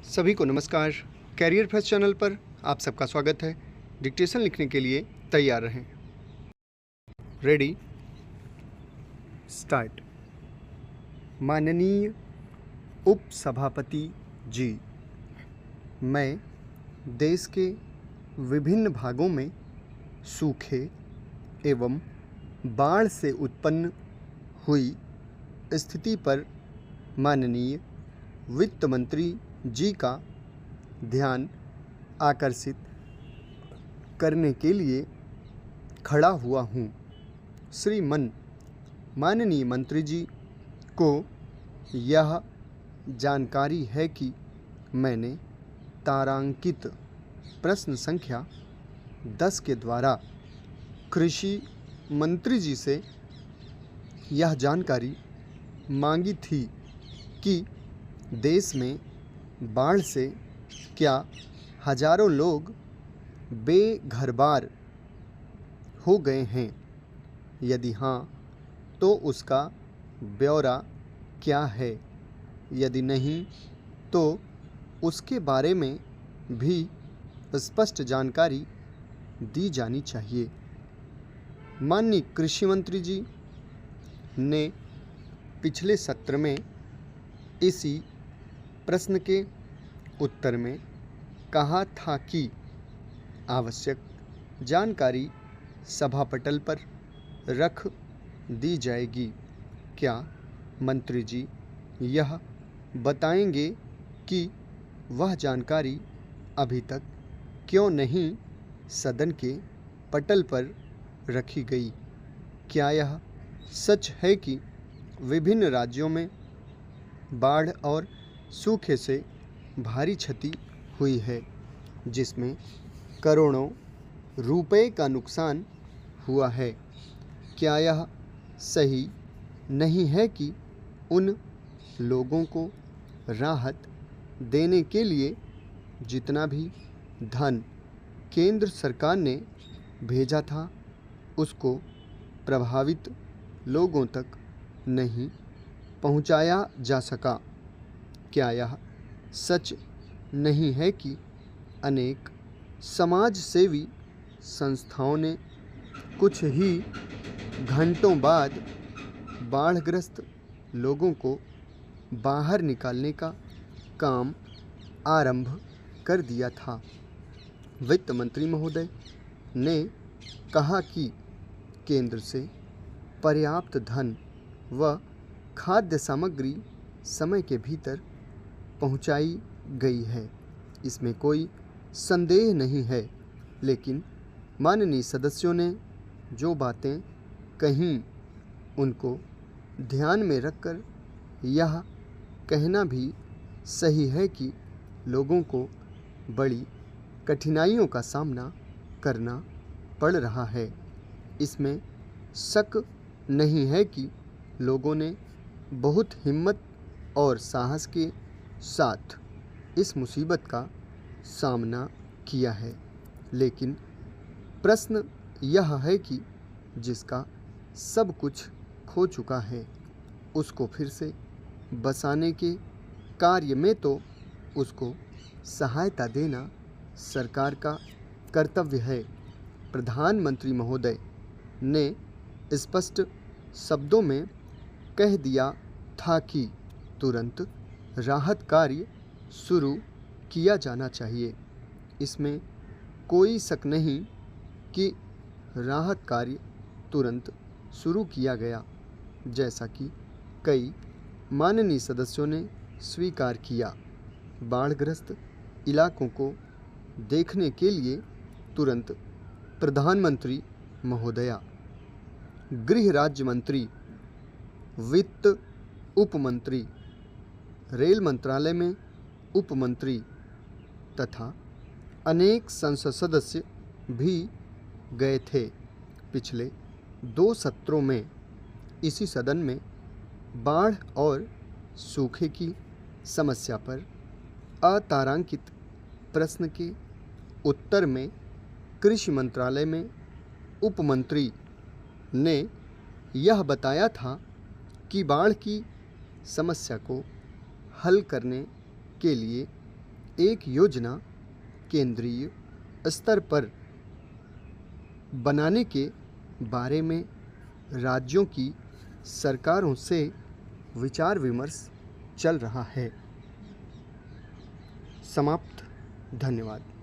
सभी को नमस्कार। कैरियर फर्स्ट चैनल पर आप सबका स्वागत है। डिक्टेशन लिखने के लिए तैयार रहें। Ready, start. माननीय उप सभापति जी, मैं देश के विभिन्न भागों में सूखे एवं बाढ़ से उत्पन्न हुई स्थिति पर माननीय वित्त मंत्री जी का ध्यान आकर्षित करने के लिए खड़ा हुआ हूँ। श्रीमान माननीय मंत्री जी को यह जानकारी है कि मैंने तारांकित प्रश्न संख्या 10 के द्वारा कृषि मंत्री जी से यह जानकारी मांगी थी कि देश में बाढ़ से क्या हजारों लोग बेघरबार हो गए हैं? यदि हाँ, तो उसका ब्यौरा क्या है? यदि नहीं, तो उसके बारे में भी स्पष्ट जानकारी दी जानी चाहिए। माननीय कृषि मंत्री जी ने पिछले सत्र में इसी प्रश्न के उत्तर में कहा था कि आवश्यक जानकारी सभापटल पर रख दी जाएगी। क्या मंत्री जी यह बताएंगे कि वह जानकारी अभी तक क्यों नहीं सदन के पटल पर रखी गई? क्या यह सच है कि विभिन्न राज्यों में बाढ़ और सूखे से भारी क्षति हुई है, जिसमें करोड़ों रुपए का नुकसान हुआ है? क्या यह सही नहीं है कि उन लोगों को राहत देने के लिए जितना भी धन केंद्र सरकार ने भेजा था, उसको प्रभावित लोगों तक नहीं पहुंचाया जा सका? क्या यह सच नहीं है कि अनेक समाज सेवी संस्थाओं ने कुछ ही घंटों बाद बाढ़ग्रस्त लोगों को बाहर निकालने का काम आरंभ कर दिया था? वित्त मंत्री महोदय ने कहा कि केंद्र से पर्याप्त धन व खाद्य सामग्री समय के भीतर पहुंचाई गई है, इसमें कोई संदेह नहीं है। लेकिन माननीय सदस्यों ने जो बातें कहीं, उनको ध्यान में रखकर यह कहना भी सही है कि लोगों को बड़ी कठिनाइयों का सामना करना पड़ रहा है। इसमें शक नहीं है कि लोगों ने बहुत हिम्मत और साहस के साथ इस मुसीबत का सामना किया है। लेकिन प्रश्न यह है कि जिसका सब कुछ खो चुका है, उसको फिर से बसाने के कार्य में तो उसको सहायता देना सरकार का कर्तव्य है। प्रधानमंत्री महोदय ने स्पष्ट शब्दों में कह दिया था कि तुरंत राहत कार्य शुरू किया जाना चाहिए। इसमें कोई शक नहीं कि राहत कार्य तुरंत शुरू किया गया, जैसा कि कई माननीय सदस्यों ने स्वीकार किया। बाढ़ग्रस्त इलाकों को देखने के लिए तुरंत प्रधानमंत्री महोदया, गृह राज्य मंत्री, वित्त उप मंत्री, रेल मंत्रालय में उप मंत्री तथा अनेक संसद सदस्य भी गए थे। पिछले 2 सत्रों में इसी सदन में बाढ़ और सूखे की समस्या पर अतारांकित प्रश्न के उत्तर में कृषि मंत्रालय में उप मंत्री ने यह बताया था कि बाढ़ की समस्या को हल करने के लिए एक योजना केंद्रीय स्तर पर बनाने के बारे में राज्यों की सरकारों से विचार विमर्श चल रहा है। समाप्त। धन्यवाद।